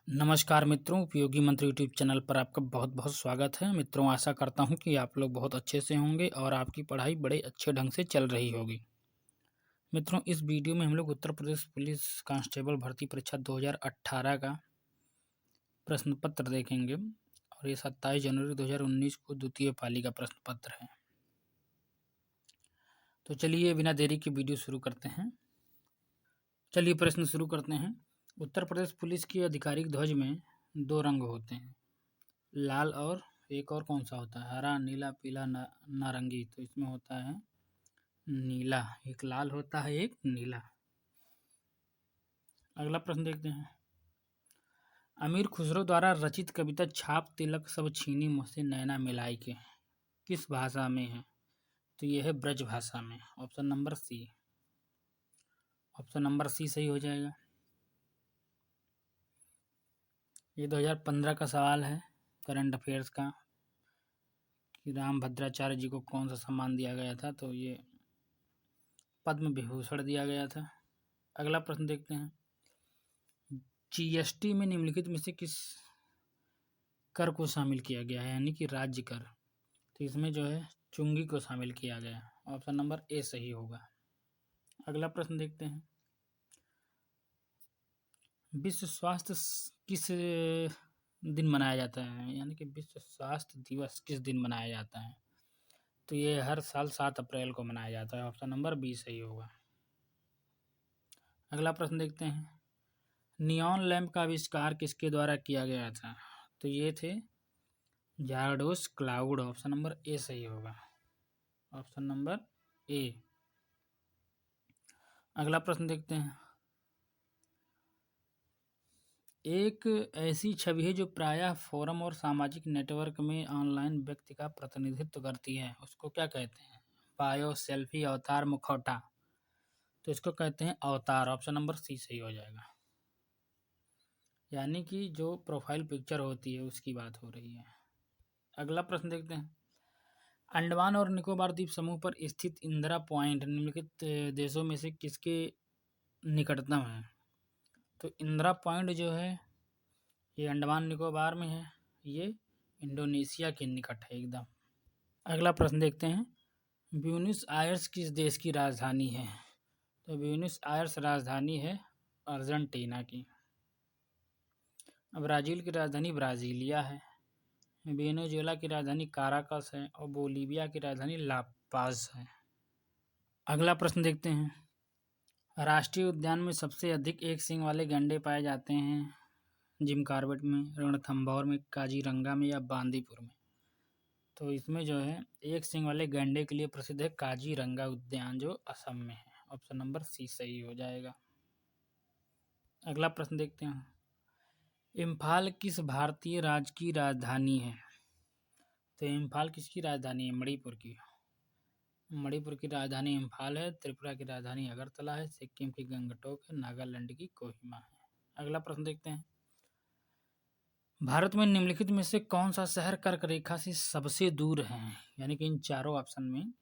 नमस्कार मित्रों, उपयोगी मंत्र यूट्यूब चैनल पर आपका बहुत बहुत स्वागत है। मित्रों, आशा करता हूं कि आप लोग बहुत अच्छे से होंगे और आपकी पढ़ाई बड़े अच्छे ढंग से चल रही होगी। मित्रों, इस वीडियो में हम लोग उत्तर प्रदेश पुलिस कांस्टेबल भर्ती परीक्षा 2018 का प्रश्न पत्र देखेंगे और ये 27 जनवरी 2019 को द्वितीय पाली का प्रश्न पत्र है। तो चलिए बिना देरी के वीडियो शुरू करते हैं। चलिए प्रश्न शुरू करते हैं। उत्तर प्रदेश पुलिस की आधिकारिक ध्वज में दो रंग होते हैं, लाल और एक और कौन सा होता है? हरा, नीला, पीला, नारंगी। तो इसमें होता है नीला। एक लाल होता है, एक नीला। अगला प्रश्न देखते हैं। अमीर खुसरो द्वारा रचित कविता छाप तिलक सब छीनी मुझसे नैना मिलाई के किस भाषा में है? तो यह है ब्रज भाषा में। Option number C. Option number C सही हो जाएगा। ये 2015 का सवाल है, करंट अफेयर्स का, कि राम भद्राचार्य जी को कौन सा सम्मान दिया गया था? तो ये पद्म विभूषण दिया गया था। अगला प्रश्न देखते हैं। जीएसटी में निम्नलिखित में से किस कर को शामिल किया गया है, यानी कि राज्य कर? तो इसमें जो है चुंगी को शामिल किया गया। ऑप्शन नंबर ए सही होगा। अगला प्रश्न देखते हैं। विश्व स्वास्थ्य किस दिन मनाया जाता है, यानी कि विश्व स्वास्थ्य दिवस किस दिन मनाया जाता है? तो ये हर साल 7 अप्रैल को मनाया जाता है। ऑप्शन नंबर बी सही होगा। अगला प्रश्न देखते हैं। नियॉन लैंप का आविष्कार किसके द्वारा किया गया था? तो ये थे जार्डोस क्लाउड। ऑप्शन नंबर ए सही होगा। Option number A. अगला प्रश्न देखते हैं। एक ऐसी छवि है जो प्रायः फोरम और सामाजिक नेटवर्क में ऑनलाइन व्यक्ति का प्रतिनिधित्व करती है, उसको क्या कहते हैं? बायो, सेल्फी, अवतार, मुखौटा। तो इसको कहते हैं अवतार। ऑप्शन नंबर सी सही हो जाएगा। यानी कि जो प्रोफाइल पिक्चर होती है उसकी बात हो रही है। अगला प्रश्न देखते हैं। अंडमान और निकोबार द्वीप समूह पर स्थित इंदिरा पॉइंट निम्नलिखित देशों में से किसके निकटतम है? तो इंदिरा पॉइंट जो है ये अंडमान निकोबार में है, ये इंडोनेशिया के निकट है एकदम। अगला प्रश्न देखते हैं। ब्यूनस आयर्स किस देश की राजधानी है? तो ब्यूनस आयर्स राजधानी है अर्जेंटीना की। ब्राज़ील की राजधानी ब्राज़ीलिया है। वेनेजुएला की राजधानी काराकस है और बोलीविया की राजधानी लापाज है। अगला प्रश्न देखते हैं। राष्ट्रीय उद्यान में सबसे अधिक एक सींग वाले गैंडे पाए जाते हैं जिम कॉर्बेट में, रणथंभौर में, काजीरंगा में या बांदीपुर में? तो इसमें जो है एक सींग वाले गैंडे के लिए प्रसिद्ध है काजीरंगा उद्यान, जो असम में है। ऑप्शन नंबर सी सही हो जाएगा। अगला प्रश्न देखते हैं। इम्फाल किस भारतीय राज्य की राजधानी है? तो इम्फाल किसकी राजधानी है? मणिपुर की। मणिपुर की राजधानी इम्फाल है। त्रिपुरा की राजधानी अगरतला है। सिक्किम की गंगटोक है। नागालैंड की कोहिमा है। अगला प्रश्न देखते हैं। भारत में निम्नलिखित में से कौन सा शहर कर्क रेखा से सबसे दूर है? यानी कि इन चारों ऑप्शन में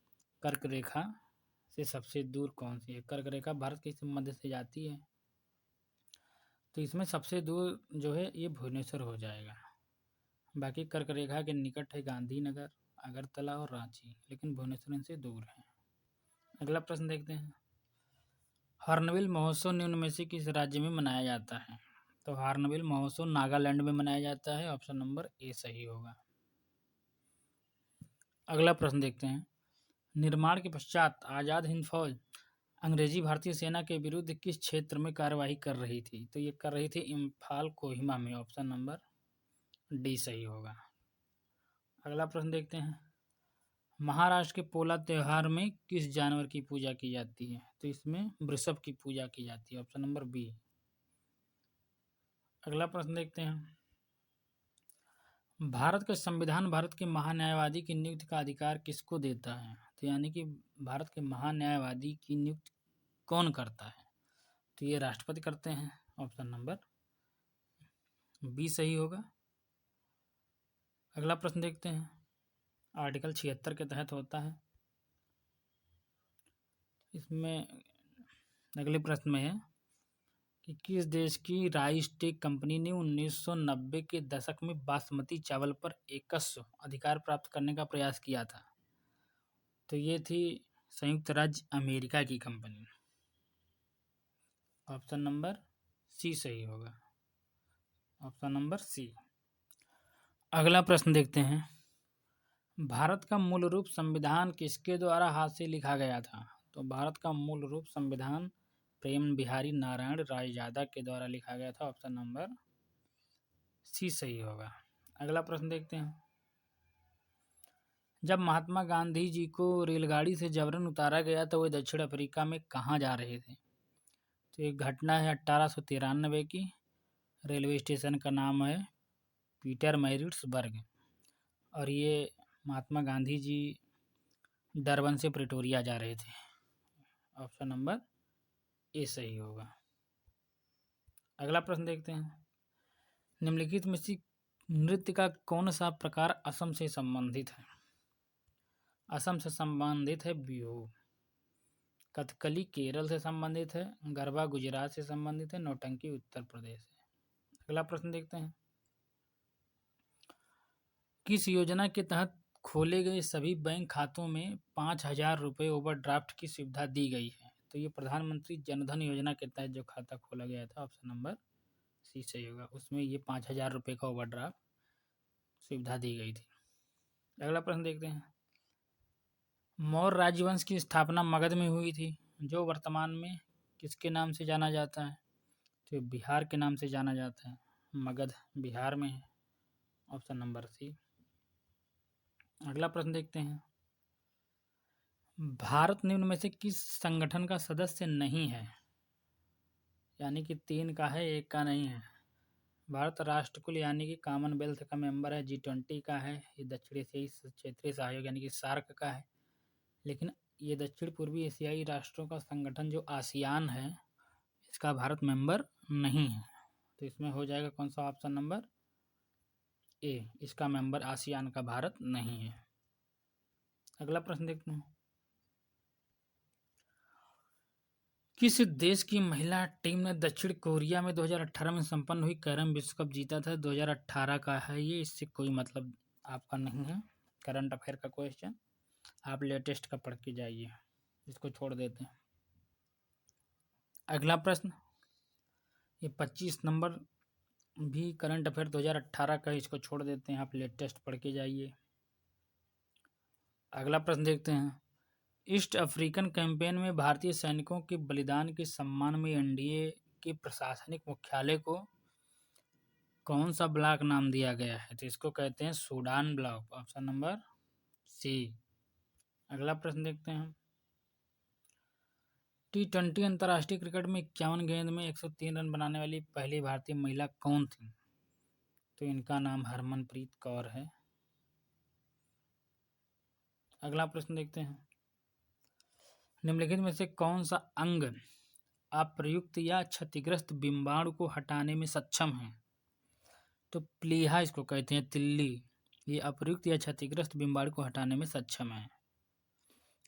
कर्क रेखा से सबसे दूर कौन सी है? कर्क रेखा भारत के मध्य से जाती है, तो इसमें सबसे दूर जो है ये भुवनेश्वर हो जाएगा। बाकी कर्क रेखा के निकट है गांधीनगर, अगरतला और रांची, लेकिन भुवनेश्वर इनसे दूर है। अगला प्रश्न देखते हैं। हॉर्नबिल महोत्सव निम्न में से किस राज्य में मनाया जाता है? तो हॉर्नबिल महोत्सव नागालैंड में मनाया जाता है। ऑप्शन नंबर ए सही होगा। अगला प्रश्न देखते हैं। निर्माण के पश्चात आज़ाद हिंद फौज अंग्रेजी भारतीय सेना के विरुद्ध किस क्षेत्र में कार्यवाही कर रही थी? तो ये कर रही थी इम्फाल कोहिमा में। ऑप्शन नंबर डी सही होगा। अगला प्रश्न देखते हैं। महाराष्ट्र के पोला त्योहार में किस जानवर की पूजा की जाती है? तो इसमें वृषभ की पूजा की जाती है। Option number B. अगला प्रश्न देखते हैं। भारत का संविधान भारत के महान्यायवादी की नियुक्ति का अधिकार किसको देता है? तो यानी कि भारत के महान्यायवादी की नियुक्ति कौन करता है? तो ये राष्ट्रपति करते हैं। ऑप्शन नंबर बी सही होगा। अगला प्रश्न देखते हैं। आर्टिकल 76 के तहत होता है। इसमें अगले प्रश्न में है कि किस देश की राइस टेक कंपनी ने 1990 के दशक में बासमती चावल पर एकस्व अधिकार प्राप्त करने का प्रयास किया था? तो ये थी संयुक्त राज्य अमेरिका की कंपनी। ऑप्शन नंबर सी सही होगा, ऑप्शन नंबर सी। अगला प्रश्न देखते हैं, भारत का मूल रूप संविधान किसके द्वारा हाथ से लिखा गया था? तो भारत का मूल रूप संविधान प्रेम बिहारी नारायण रायजादा के द्वारा लिखा गया था। ऑप्शन नंबर सी सही होगा। अगला प्रश्न देखते हैं, जब महात्मा गांधी जी को रेलगाड़ी से जबरन उतारा गया तो वे दक्षिण अफ्रीका में कहाँ जा रहे थे? तो एक घटना है 1893 की। रेलवे स्टेशन का नाम है पीटरमैरिट्सबर्ग और ये महात्मा गांधी जी डरबन से प्रिटोरिया जा रहे थे। ऑप्शन नंबर ए सही होगा। अगला प्रश्न देखते हैं, निम्नलिखित में से नृत्य का कौन सा प्रकार असम से संबंधित है? असम से संबंधित है बिहू, कथकली केरल से संबंधित है, गरबा गुजरात से संबंधित है, नौटंकी उत्तर प्रदेश से। अगला प्रश्न देखते हैं, किस योजना के तहत खोले गए सभी बैंक खातों में 5,000 रुपये ओवरड्राफ्ट की सुविधा दी गई है? तो ये प्रधानमंत्री जनधन योजना के तहत जो खाता खोला गया था। ऑप्शन नंबर सी सही होगा, उसमें ये 5,000 रुपये का ओवरड्राफ्ट सुविधा दी गई थी। अगला प्रश्न देखते हैं, मौर्य राजवंश की स्थापना मगध में हुई थी, जो वर्तमान में किसके नाम से जाना जाता है? तो बिहार के नाम से जाना जाता है, मगध बिहार में है। Option number C. अगला प्रश्न देखते हैं, भारत निम्न में से किस संगठन का सदस्य नहीं है? यानी कि 3 का है, 1 का नहीं है। भारत राष्ट्रकुल यानी कि कॉमनवेल्थ का मेंबर है, G20 का है, ये दक्षिण एशियाई क्षेत्रीय सहयोग यानी कि सार्क का है, लेकिन ये दक्षिण पूर्वी एशियाई राष्ट्रों का संगठन जो आसियान है इसका भारत मेंबर नहीं है। तो इसमें हो जाएगा कौन सा? ऑप्शन नंबर ए, इसका मेंबर आसियान का भारत नहीं है। अगला प्रश्न देखते हैं, किस देश की महिला टीम ने दक्षिण कोरिया में 2018 में संपन्न हुई कैरम विश्व कप जीता था? 2018 का है ये, इससे कोई मतलब आपका नहीं है। करंट अफेयर का क्वेश्चन आप लेटेस्ट का पढ़ के जाइए, इसको छोड़ देते हैं। अगला प्रश्न, ये 25 नंबर भी करंट अफेयर 2018 का, इसको छोड़ देते हैं, आप लेटेस्ट पढ़ के जाइए। अगला प्रश्न देखते हैं, ईस्ट अफ्रीकन कैंपेन में भारतीय सैनिकों के बलिदान के सम्मान में एनडीए के प्रशासनिक मुख्यालय को कौन सा ब्लॉक नाम दिया गया है? तो इसको कहते हैं Sudan block. Option number C. अगला प्रश्न देखते हैं, T20 अंतर्राष्ट्रीय क्रिकेट में 51 गेंद में 103 रन बनाने वाली पहली भारतीय महिला कौन थी? तो इनका नाम हरमनप्रीत कौर है। अगला प्रश्न देखते हैं, निम्नलिखित में से कौन सा अंग अप्रयुक्त या क्षतिग्रस्त बिंबाणु को हटाने में सक्षम है? तो प्लीहा इसको कहते हैं, तिल्ली, ये अप्रयुक्त या क्षतिग्रस्त बिंबाणु को हटाने में सक्षम है,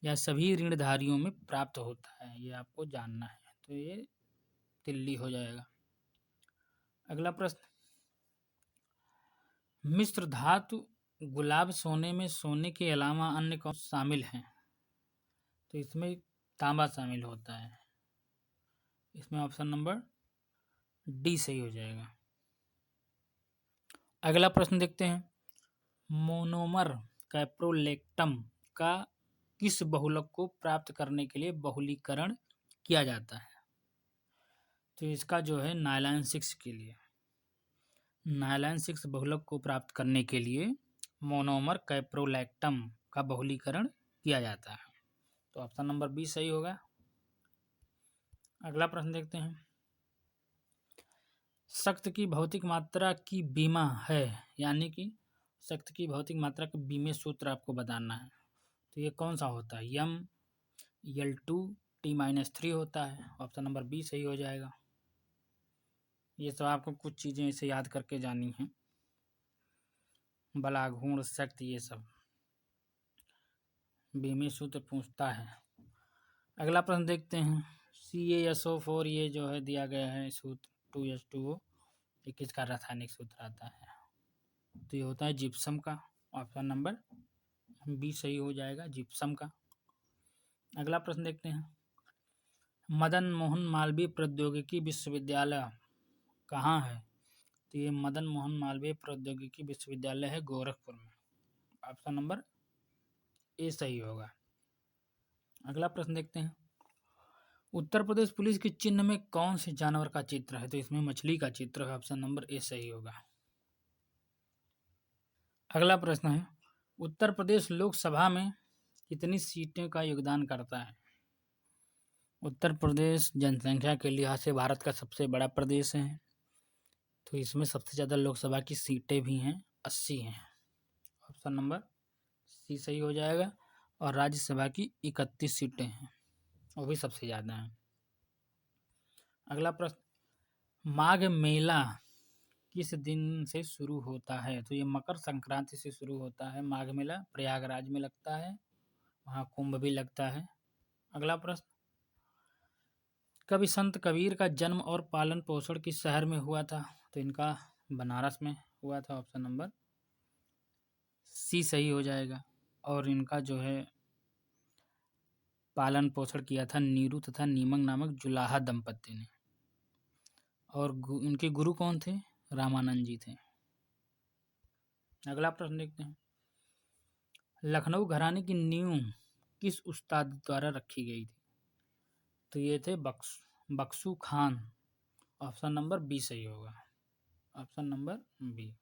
या सभी ऋणधारियों में प्राप्त होता है, ये आपको जानना है। तो ये तिल्ली हो जाएगा। अगला प्रश्न, मिश्र धातु गुलाब सोने में सोने के अलावा अन्य कौन शामिल हैं? तो इसमें तांबा शामिल होता है, इसमें ऑप्शन नंबर डी सही हो जाएगा। अगला प्रश्न देखते हैं, मोनोमर कैप्रोलेक्टम का किस बहुलक को प्राप्त करने के लिए बहुलीकरण किया जाता है? तो इसका जो है नायलॉन 6 के लिए, नायलॉन 6 बहुलक को प्राप्त करने के लिए मोनोमर कैप्रोलेक्टम का बहुलीकरण किया जाता है। तो ऑप्शन नंबर बी सही होगा। अगला प्रश्न देखते हैं, शक्त की भौतिक मात्रा की बीमा है, यानी कि शक्त की भौतिक मात्रा के बीमे सूत्र आपको बताना है। तो ये कौन सा होता है? L2 T-3 होता है। ऑप्शन नंबर बी सही हो जाएगा। ये सब आपको कुछ चीज़ें इसे याद करके जानी हैं, बला घूर्ण शक्ति, ये सब बीमे सूत्र पूछता है। अगला प्रश्न देखते हैं, CaSO4 ये जो है दिया गया है सूत्र 2H2O, ये किसका रासायनिक सूत्र आता है? तो ये होता है जिप्सम का। ऑप्शन नंबर बी सही हो जाएगा, जिप्सम का। अगला प्रश्न देखते हैं, मदन मोहन मालवीय प्रौद्योगिकी विश्वविद्यालय कहाँ है? तो ये मदन मोहन मालवीय प्रौद्योगिकी विश्वविद्यालय है गोरखपुर में। ऑप्शन नंबर ए सही होगा। अगला प्रश्न देखते हैं, उत्तर प्रदेश पुलिस के चिन्ह में कौन से जानवर का चित्र है? तो इसमें मछली का चित्र है। ऑप्शन नंबर ए सही होगा। अगला प्रश्न है, उत्तर प्रदेश लोकसभा में कितनी सीटें का योगदान करता है? उत्तर प्रदेश जनसंख्या के लिहाज से भारत का सबसे बड़ा प्रदेश है, तो इसमें सबसे ज़्यादा लोकसभा की सीटें भी हैं, 80 हैं। ऑप्शन नंबर सी सही हो जाएगा। और राज्यसभा की 31 सीटें हैं, वो भी सबसे ज़्यादा हैं। अगला प्रश्न, माघ मेला किस दिन से शुरू होता है? तो ये मकर संक्रांति से शुरू होता है माघ मेला, प्रयागराज में लगता है, वहाँ कुंभ भी लगता है। अगला प्रश्न, कवि संत कबीर का जन्म और पालन पोषण किस शहर में हुआ था? तो इनका बनारस में हुआ था। ऑप्शन नंबर सी सही हो जाएगा। और इनका जो है पालन पोषण किया था नीरू तथा नीमक नामक जुलाहा दंपति ने। और इनके गुरु कौन थे? रामानंद जी थे। अगला प्रश्न देखते हैं, लखनऊ घराने की नींव किस उस्ताद द्वारा रखी गई थी? तो ये थे Bakhshu Khan. Option number B सही होगा। Option number B.